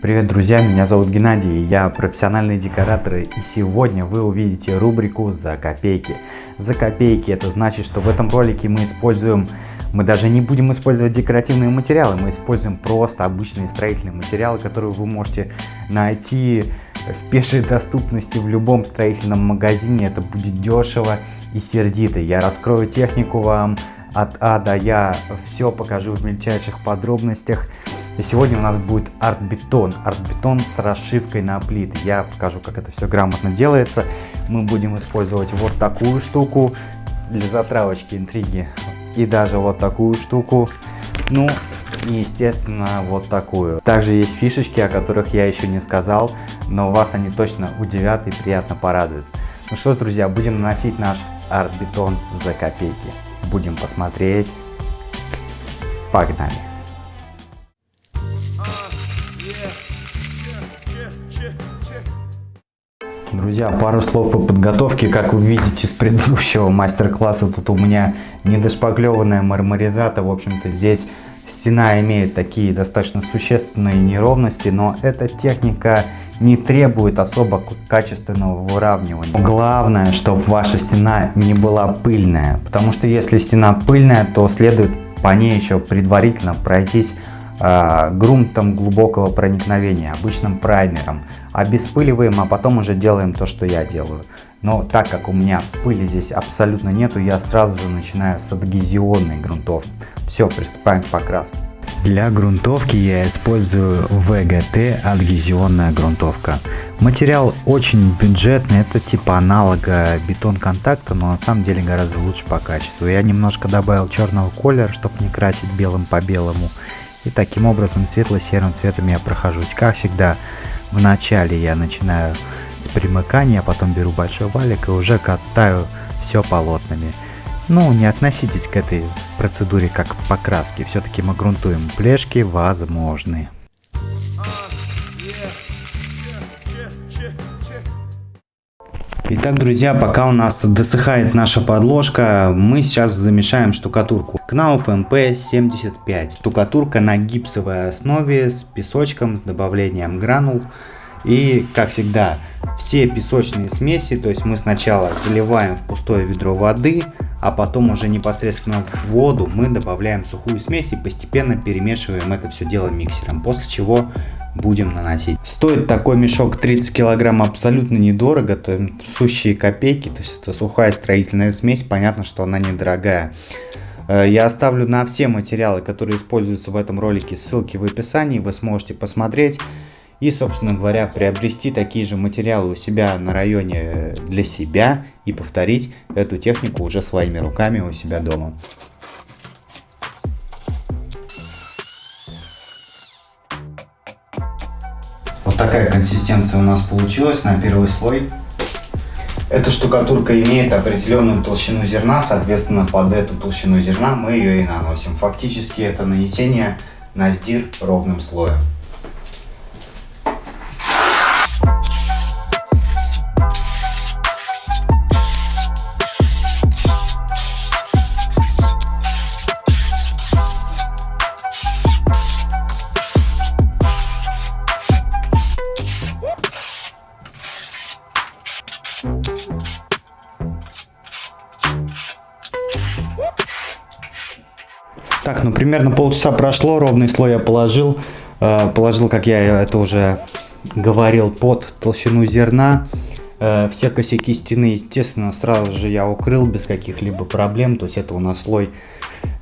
Привет, друзья, меня зовут Геннадий, я профессиональный декоратор, и сегодня вы увидите рубрику «За копейки». «За копейки» — это значит, что в этом ролике мы даже не будем использовать декоративные материалы, мы используем просто обычные строительные материалы, которые вы можете найти в пешей доступности в любом строительном магазине. Это будет дешево и сердито. Я раскрою технику вам от А до Я, все покажу в мельчайших подробностях. И сегодня у нас будет арт-бетон. Арт-бетон с расшивкой на плиты. Я покажу, как это все грамотно делается. Мы будем использовать вот такую штуку для затравочки, интриги. И даже вот такую штуку. Ну и, естественно, вот такую. Также есть фишечки, о которых я еще не сказал, но вас они точно удивят и приятно порадуют. Ну что ж, друзья, будем наносить наш арт-бетон за копейки. Будем посмотреть. Погнали! Друзья, пару слов по подготовке. Как вы видите с предыдущего мастер-класса, тут у меня недошпаклеванная мармуризата. В общем-то, здесь стена имеет такие достаточно существенные неровности, но эта техника не требует особо качественного выравнивания. Главное, чтобы ваша стена не была пыльная, потому что если стена пыльная, то следует по ней еще предварительно пройтись грунтом глубокого проникновения, обычным праймером. Обеспыливаем, а потом уже делаем то, что я делаю. Но так как у меня пыли здесь абсолютно нету, я сразу же начинаю с адгезионной грунтовки. Все, приступаем к покраске. Для грунтовки я использую ВГТ адгезионная грунтовка. Материал очень бюджетный, это типа аналога бетон-контакта, но на самом деле гораздо лучше по качеству. Я немножко добавил черного колера, чтобы не красить белым по белому. И таким образом светло-серым цветом я прохожусь. Как всегда, в начале я начинаю с примыкания, а потом беру большой валик и уже катаю все полотнами. Ну, не относитесь к этой процедуре как к покраске. Все-таки мы грунтуем. Плешки возможны. Итак, друзья, пока у нас досыхает наша подложка, мы сейчас замешаем штукатурку. Knauf MP75. Штукатурка на гипсовой основе с песочком, с добавлением гранул. И, как всегда, все песочные смеси, то есть мы сначала заливаем в пустое ведро воды, а потом уже непосредственно в воду мы добавляем сухую смесь и постепенно перемешиваем это все дело миксером, после чего будем наносить. Стоит такой мешок 30 килограмм абсолютно недорого, то сущие копейки, то есть это сухая строительная смесь, понятно, что она недорогая. Я оставлю на все материалы, которые используются в этом ролике, ссылки в описании, вы сможете посмотреть и, собственно говоря, приобрести такие же материалы у себя на районе для себя и повторить эту технику уже своими руками у себя дома. Вот такая консистенция у нас получилась на первый слой. Эта штукатурка имеет определенную толщину зерна, соответственно, под эту толщину зерна мы ее и наносим. Фактически это нанесение на сдир ровным слоем. Так, ну примерно полчаса прошло, ровный слой я положил, как я это уже говорил, под толщину зерна. Все косяки стены, естественно, сразу же я укрыл без каких-либо проблем, то есть это у нас слой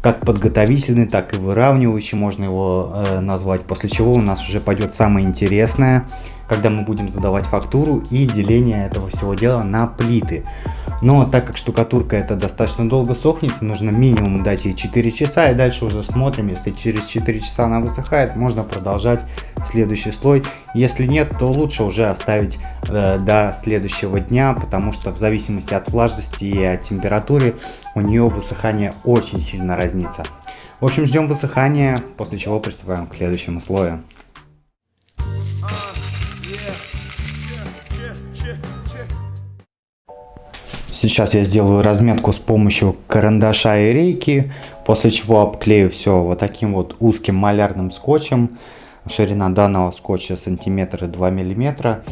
как подготовительный, так и выравнивающий, можно его назвать, после чего у нас уже пойдет самое интересное, когда мы будем задавать фактуру и деление этого всего дела на плиты. Но так как штукатурка это достаточно долго сохнет, нужно минимум дать ей 4 часа, и дальше уже смотрим, если через 4 часа она высыхает, можно продолжать следующий слой. Если нет, то лучше уже оставить до следующего дня, потому что в зависимости от влажности и от температуры у нее высыхание очень сильно разнится. В общем, ждем высыхания, после чего приступаем к следующему слою. Сейчас я сделаю разметку с помощью карандаша и рейки, после чего обклею все вот таким вот узким малярным скотчем. Ширина данного скотча сантиметр 2 миллиметра.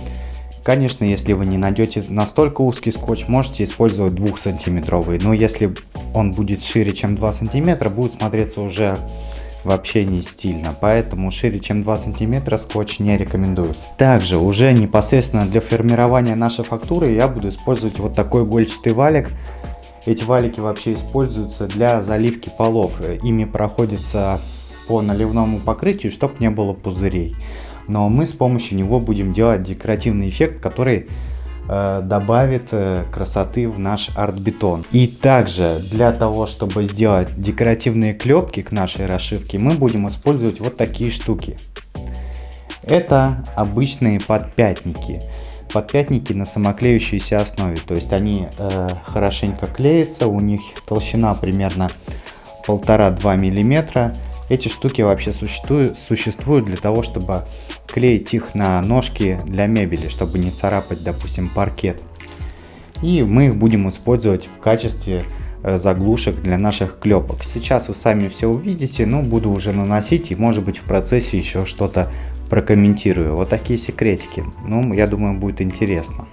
Конечно, если вы не найдете настолько узкий скотч, можете использовать 2-сантиметровый. Но если он будет шире, чем 2 сантиметра, будет смотреться уже вообще не стильно. Поэтому шире, чем 2 сантиметра скотч не рекомендую. Также уже непосредственно для формирования нашей фактуры я буду использовать вот такой игольчатый валик. Эти валики вообще используются для заливки полов. Ими проходится по наливному покрытию, чтобы не было пузырей. Но мы с помощью него будем делать декоративный эффект, который добавит красоты в наш арт-бетон. И также для того, чтобы сделать декоративные клепки к нашей расшивке, мы будем использовать вот такие штуки. Это обычные подпятники. Подпятники на самоклеющейся основе. То есть они хорошенько клеятся, у них толщина примерно 1,5-2 миллиметра. Эти штуки вообще существуют для того, чтобы клеить их на ножки для мебели, чтобы не царапать, допустим, паркет. И мы их будем использовать в качестве заглушек для наших клепок. Сейчас вы сами все увидите, но буду уже наносить и, может быть, в процессе еще что-то прокомментирую. Вот такие секретики. Ну, я думаю, будет интересно.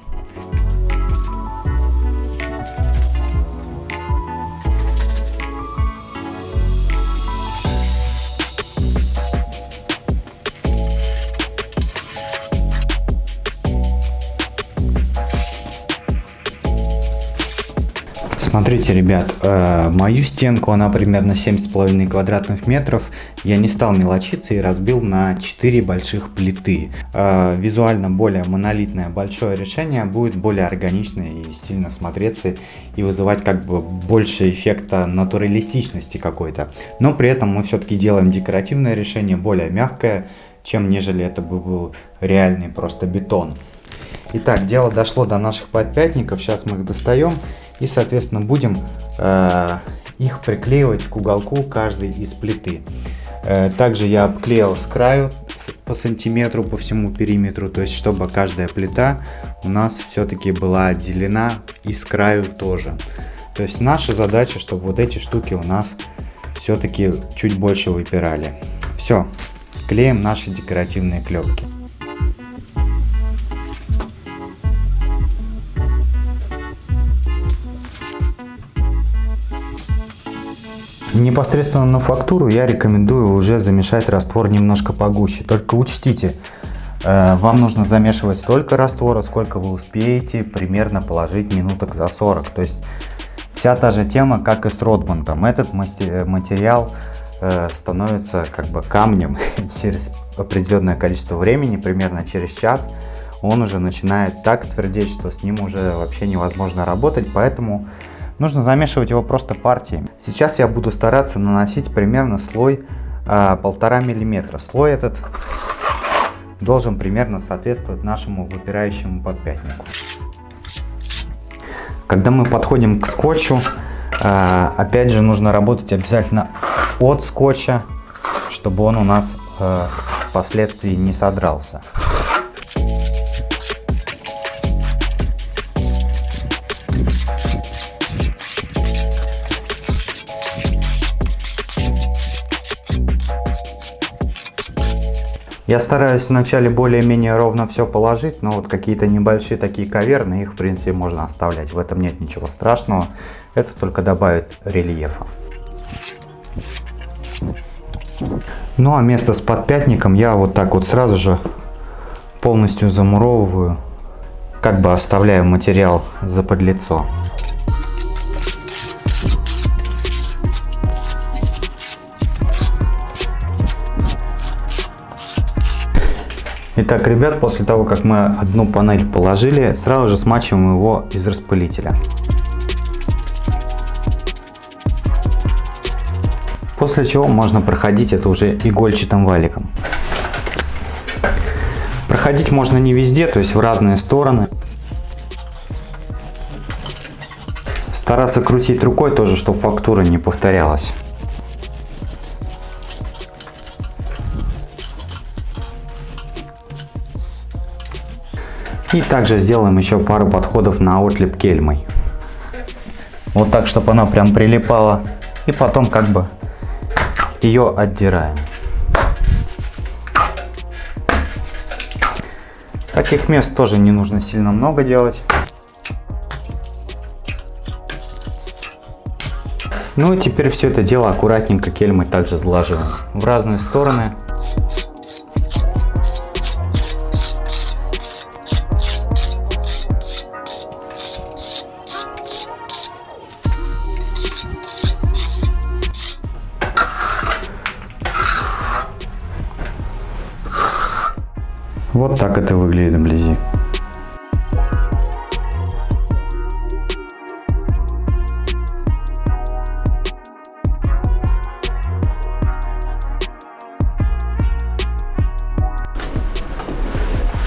Смотрите, ребят, мою стенку, она примерно 7,5 квадратных метров. Я не стал мелочиться и разбил на 4 больших плиты. Визуально более монолитное большое решение будет более органично и стильно смотреться и вызывать как бы больше эффекта натуралистичности какой-то. Но при этом мы все-таки делаем декоративное решение, более мягкое, чем нежели это бы был реальный просто бетон. Итак, дело дошло до наших подпятников. Сейчас мы их достаем и, соответственно, будем их приклеивать к уголку каждой из плиты. Также я обклеил с краю по сантиметру по всему периметру, то есть чтобы каждая плита у нас все-таки была отделена и с краю тоже. То есть наша задача, чтобы вот эти штуки у нас все-таки чуть больше выпирали. Все, клеим наши декоративные клепки. Непосредственно на фактуру я рекомендую уже замешать раствор немножко погуще. Только учтите, вам нужно замешивать столько раствора, сколько вы успеете примерно положить минуток за 40. То есть вся та же тема, как и с ротбандом. Этот материал становится как бы камнем через определенное количество времени, примерно через час. Он уже начинает так твердеть, что с ним уже вообще невозможно работать, поэтому нужно замешивать его просто партиями. Сейчас я буду стараться наносить примерно слой 1,5 миллиметра. Слой этот должен примерно соответствовать нашему выпирающему подпятнику. Когда мы подходим к скотчу, опять же нужно работать обязательно от скотча, чтобы он у нас впоследствии не содрался. Я стараюсь вначале более-менее ровно все положить, но вот какие-то небольшие такие каверны, их в принципе можно оставлять. В этом нет ничего страшного, это только добавит рельефа. Ну а место с подпятником я вот так вот сразу же полностью замуровываю, как бы оставляю материал заподлицо. Итак, ребят, после того, как мы одну панель положили, сразу же смачиваем его из распылителя. После чего можно проходить это уже игольчатым валиком. Проходить можно не везде, то есть в разные стороны. Стараться крутить рукой тоже, чтобы фактура не повторялась. И также сделаем еще пару подходов на отлип кельмой. Вот так, чтобы она прям прилипала. И потом как бы ее отдираем. Таких мест тоже не нужно сильно много делать. Ну и теперь все это дело аккуратненько кельмой также сглаживаем в разные стороны. Вот так это выглядит вблизи.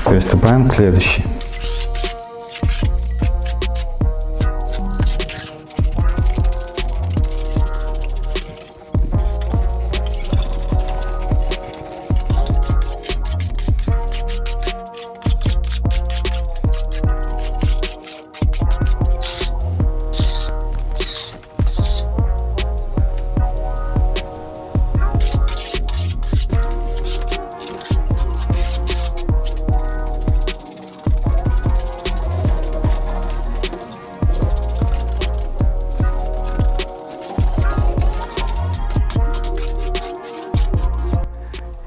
Приступаем к следующей.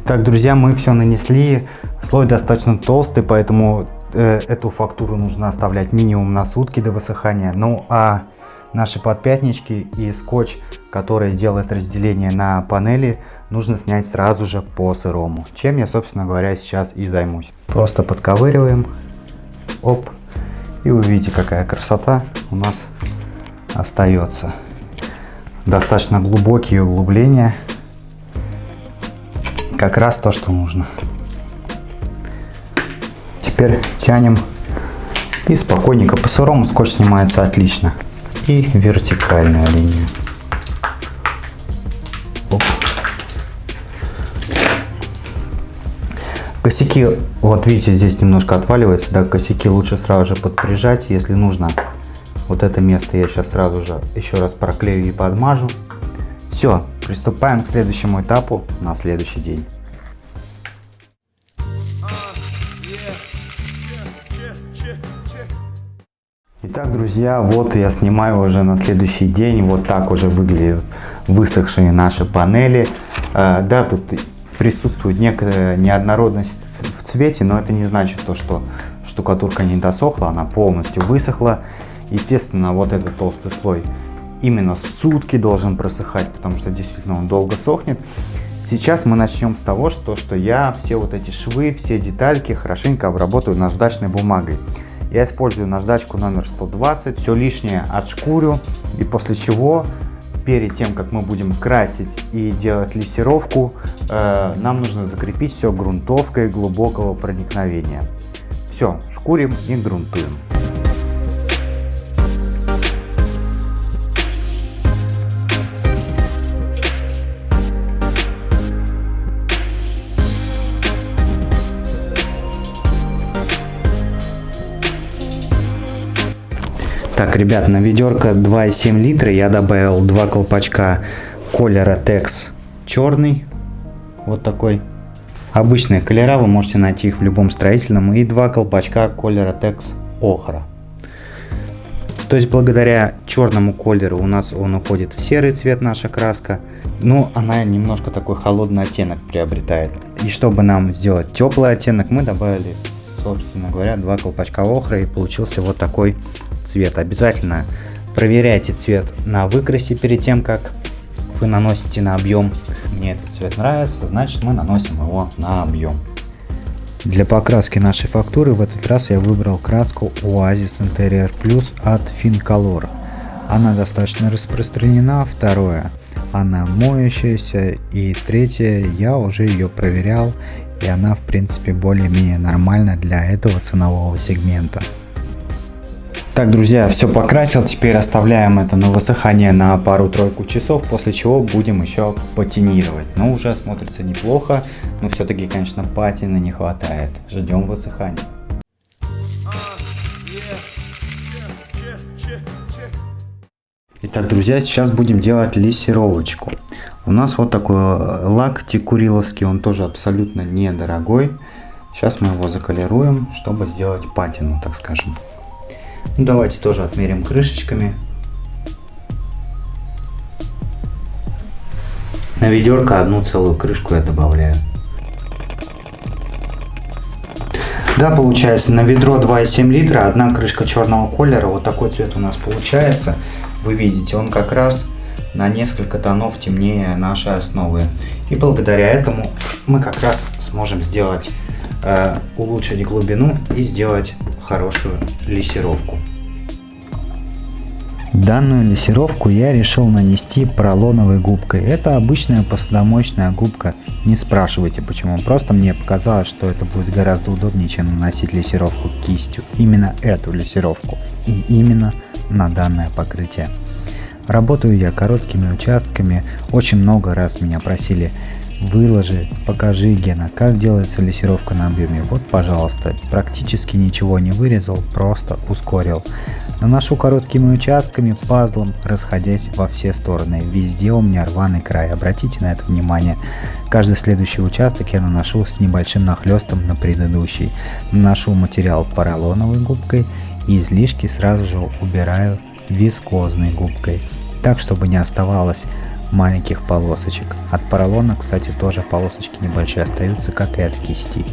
Так, друзья, мы все нанесли. Слой достаточно толстый, поэтому эту фактуру нужно оставлять минимум на сутки до высыхания. Ну а наши подпятнички и скотч, который делает разделение на панели, нужно снять сразу же по сырому. Чем я, собственно говоря, сейчас и займусь. Просто подковыриваем. Оп. И вы видите, какая красота у нас остается. Достаточно глубокие углубления. Как раз то, что нужно. Теперь тянем и спокойненько по сырому скотч снимается отлично. И вертикальную линию. Оп. Косяки, вот видите, здесь немножко отваливается, да, косяки лучше сразу же подприжать, если нужно. Вот это место я сейчас сразу же еще раз проклею и подмажу. Все, приступаем к следующему этапу на следующий день. Итак, друзья, вот я снимаю уже на следующий день. Вот так уже выглядят высохшие наши панели. Да, тут присутствует некая неоднородность в цвете, но это не значит то, что штукатурка не досохла, она полностью высохла. Естественно, вот этот толстый слой именно сутки должен просыхать, потому что действительно он долго сохнет. Сейчас мы начнем с того, что я все вот эти швы, все детальки хорошенько обработаю наждачной бумагой. Я использую наждачку номер 120, все лишнее отшкурю, и после чего, перед тем, как мы будем красить и делать лессировку, нам нужно закрепить все грунтовкой глубокого проникновения. Все, шкурим и грунтуем. Так, ребят, на ведерко 2,7 литра я добавил 2 колпачка Color-Tex черный, вот такой. Обычные колера, вы можете найти их в любом строительном, и 2 колпачка Color-Tex охра. То есть благодаря черному колеру у нас он уходит в серый цвет, наша краска, но она немножко такой холодный оттенок приобретает. И чтобы нам сделать теплый оттенок, мы добавили, собственно говоря, 2 колпачка охры, и получился вот такой цвет. Обязательно проверяйте цвет на выкрасе перед тем, как вы наносите на объем. Мне этот цвет нравится, значит мы наносим его на объем. Для покраски нашей фактуры в этот раз я выбрал краску Oasis Interior Plus от Fincolor. Она достаточно распространена. Второе, она моющаяся. И третье, я уже ее проверял, и она в принципе более-менее нормальна для этого ценового сегмента. Так, друзья, все покрасил, теперь оставляем это на высыхание на пару-тройку часов, после чего будем еще патинировать. Но уже смотрится неплохо, но все-таки, конечно, патины не хватает. Ждем высыхания. Итак, друзья, сейчас будем делать лессировочку. У нас вот такой лак текуриловский, он тоже абсолютно недорогой. Сейчас мы его заколируем, чтобы сделать патину, так скажем. Ну, давайте тоже отмерим крышечками. На ведерко одну целую крышку я добавляю. Да, получается на ведро 2,7 литра, одна крышка черного колера. Вот такой цвет у нас получается. Вы видите, он как раз на несколько тонов темнее нашей основы. И благодаря этому мы как раз сможем сделать, улучшить глубину и сделать хорошую лессировку. Данную лессировку я решил нанести поролоновой губкой. Это обычная посудомоечная губка. Не спрашивайте почему, просто мне показалось, что это будет гораздо удобнее, чем наносить лессировку кистью. Именно эту лессировку и именно на данное покрытие. Работаю я короткими участками. Очень много раз меня просили: выложи, покажи, Гена, как делается лессировка на объеме. Вот, пожалуйста, практически ничего не вырезал, просто ускорил. Наношу короткими участками, пазлом, расходясь во все стороны. Везде у меня рваный край, обратите на это внимание. Каждый следующий участок я наношу с небольшим нахлестом на предыдущий. Наношу материал поролоновой губкой и излишки сразу же убираю вискозной губкой, так чтобы не оставалось маленьких полосочек. От поролона, кстати, тоже полосочки небольшие остаются, как и от кисти.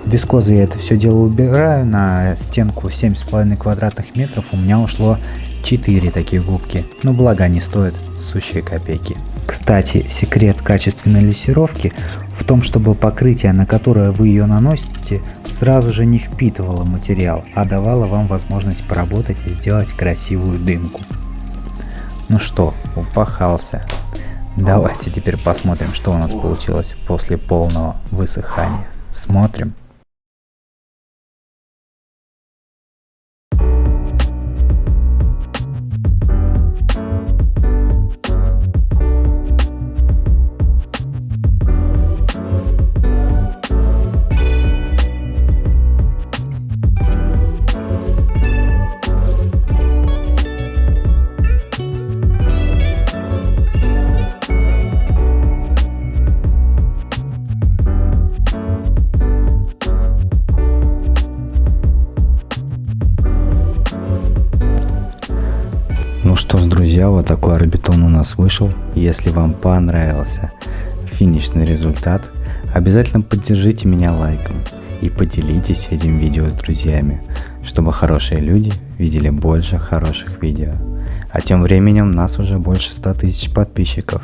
Вискозой я это все дело убираю. На стенку 7,5 квадратных метров у меня ушло 4 таких губки, но благо они стоят сущие копейки. Кстати, секрет качественной лессировки в том, чтобы покрытие, на которое вы ее наносите, сразу же не впитывало материал, а давало вам возможность поработать и сделать красивую дымку. Ну что, упахался. Давайте теперь посмотрим, что у нас получилось после полного высыхания. Смотрим. Ну что ж, друзья, вот такой арбитон у нас вышел. Если вам понравился финишный результат, обязательно поддержите меня лайком и поделитесь этим видео с друзьями, чтобы хорошие люди видели больше хороших видео. А тем временем нас уже больше 100 тысяч подписчиков.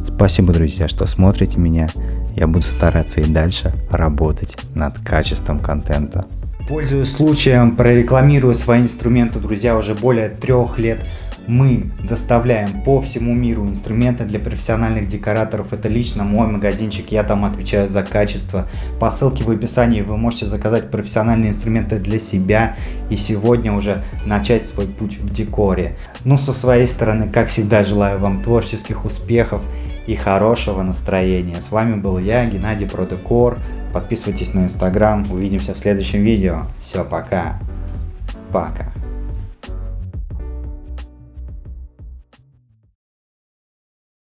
Спасибо, друзья, что смотрите меня. Я буду стараться и дальше работать над качеством контента. Пользуясь случаем, прорекламирую свои инструменты, друзья. Уже более 3 лет мы доставляем по всему миру инструменты для профессиональных декораторов. Это лично мой магазинчик, я там отвечаю за качество. По ссылке в описании вы можете заказать профессиональные инструменты для себя и сегодня уже начать свой путь в декоре. Ну, со своей стороны, как всегда, желаю вам творческих успехов и хорошего настроения. С вами был я, Геннадий Про Декор. Подписывайтесь на Инстаграм. Увидимся в следующем видео. Все, пока. Пока.